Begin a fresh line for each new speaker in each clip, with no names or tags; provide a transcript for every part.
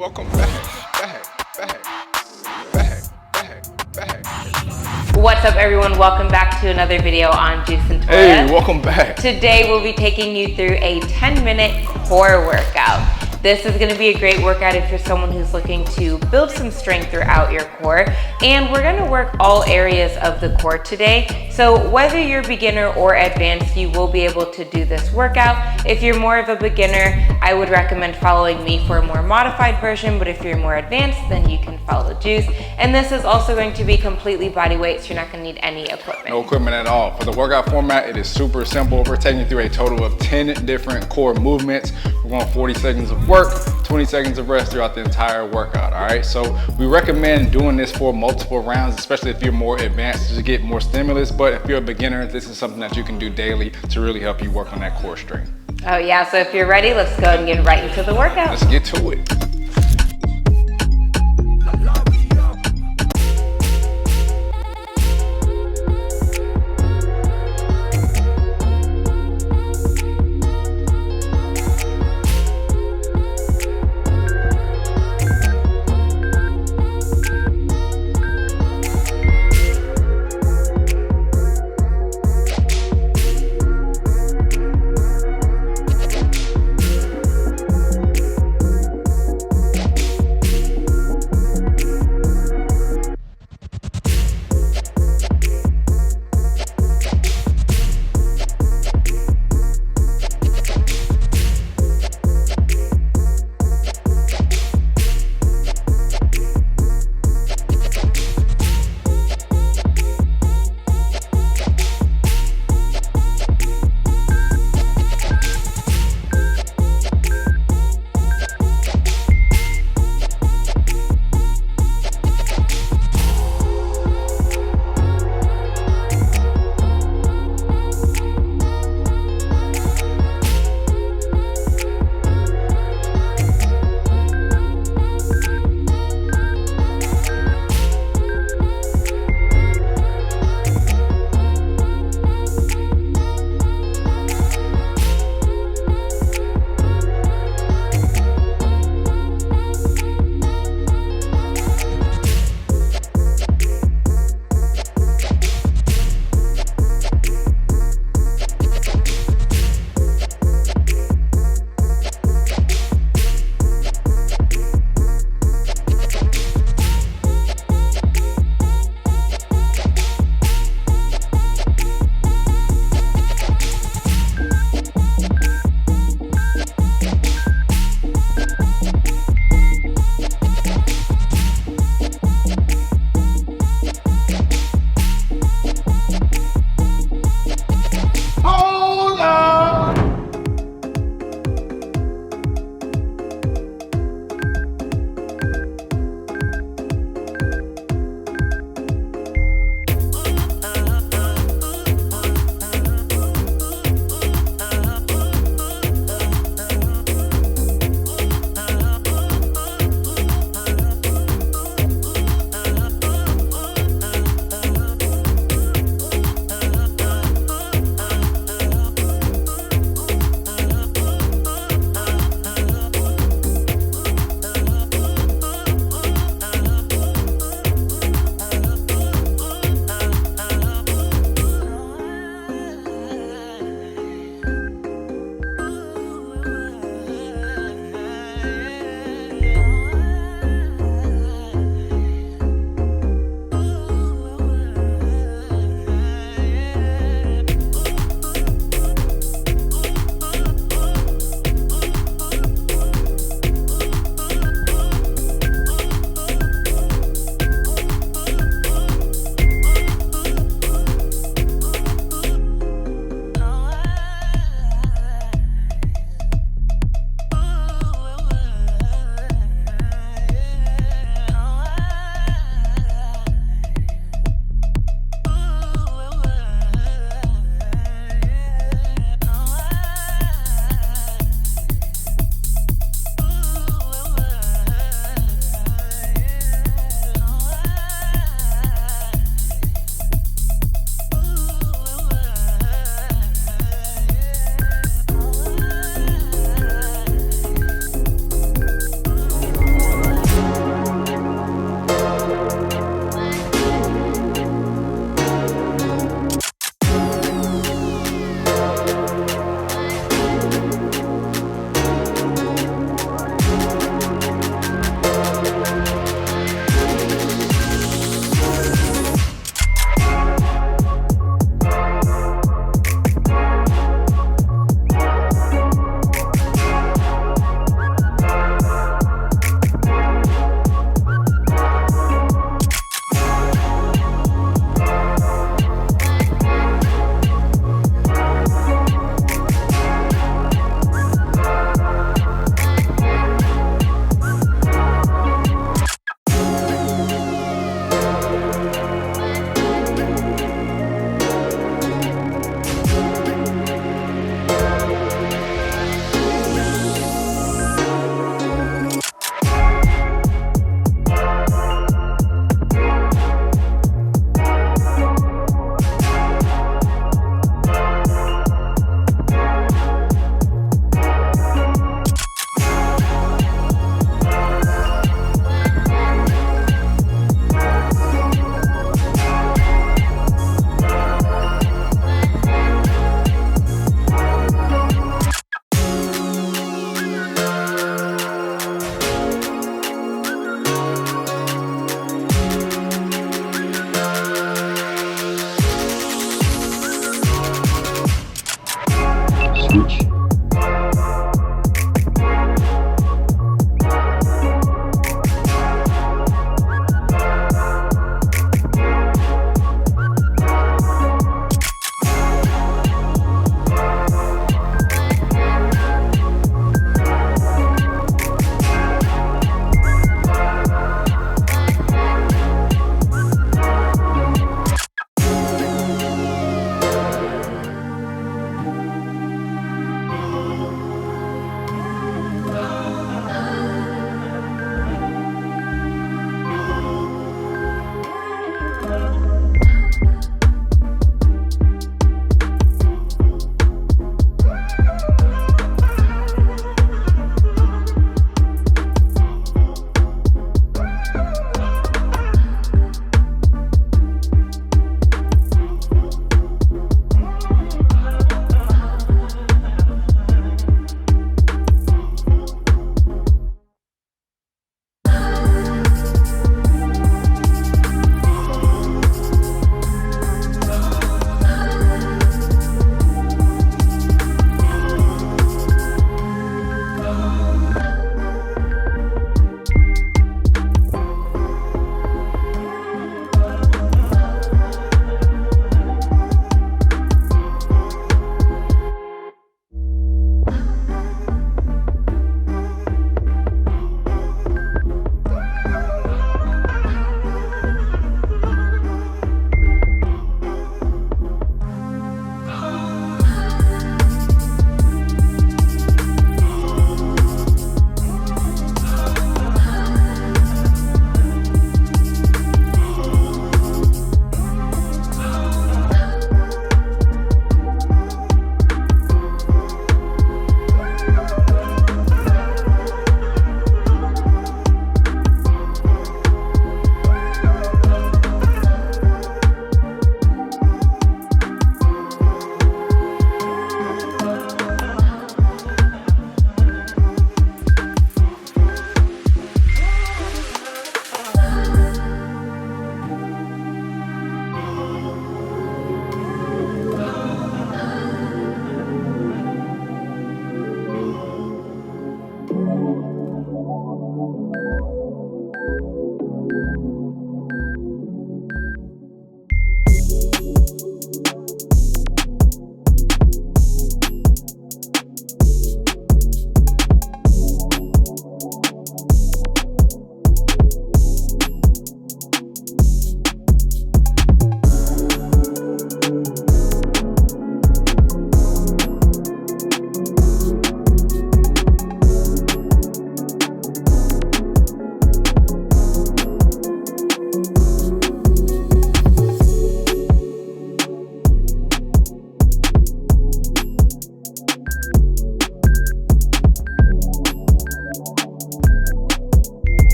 welcome back.
What's up, everyone? Welcome back to another video on Juice and Toya.
Hey, welcome back.
Today we'll be taking you through a 10-minute core workout. This is going to be a great workout if you're someone who's looking to build some strength throughout your core. And we're going to work all areas of the core today. So whether you're beginner or advanced, you will be able to do this workout. If you're more of a beginner, I would recommend following me for a more modified version. But if you're more advanced, then you can follow Juice. And this is also going to be completely body weight, so you're not going to need any equipment.
No equipment at all. For the workout format, it is super simple. We're taking you through a total of 10 different core movements. We're going 40 seconds of work, 20 seconds of rest throughout the entire workout, all right? So we recommend doing this for multiple rounds, especially if you're more advanced to get more stimulus. But if you're a beginner, this is something that you can do daily to really help you work on that core strength.
Oh yeah, so if you're ready, let's go and get right into the workout.
Let's get to it.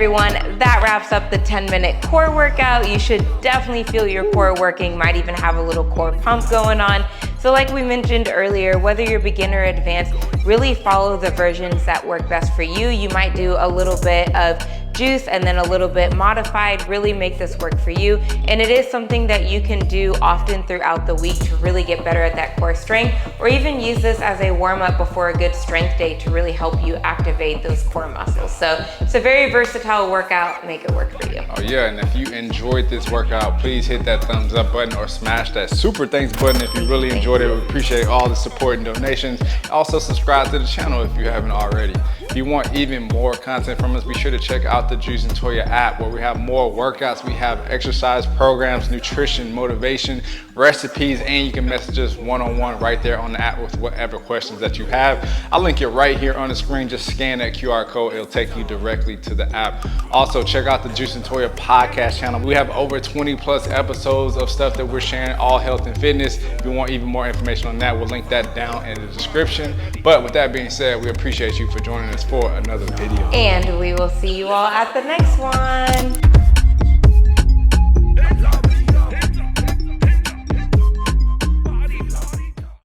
everyone, that wraps up the 10-minute core workout. You should definitely feel your core working, might even have a little core pump going on. So like we mentioned earlier, whether you're beginner or advanced, really follow the versions that work best for you. You might do a little bit of juice and then a little bit modified. Really make this work for you. And it is something that you can do often throughout the week to really get better at that core strength, or even use this as a warm-up before a good strength day to really help you activate those core muscles. So it's a very versatile workout. Make it work for you.
Oh yeah, and if you enjoyed this workout, please hit that thumbs up button or smash that super thanks button if you really enjoyed it. We appreciate all the support and donations. Also subscribe to the channel if you haven't already. If you want even more content from us, be sure to check out the Juice and Toya app, where we have more workouts. We have exercise programs, nutrition, motivation, recipes, and you can message us one-on-one right there on the app with whatever questions that you have. I'll link it right here on the screen. Just scan that QR code. It'll take you directly to the app. Also, check out the Juice and Toya podcast channel. We have over 20 plus episodes of stuff that we're sharing, all health and fitness. If you want even more information on that, we'll link that down in the description. But with that being said, we appreciate you for joining us for another video.
And we will see you all at the next one.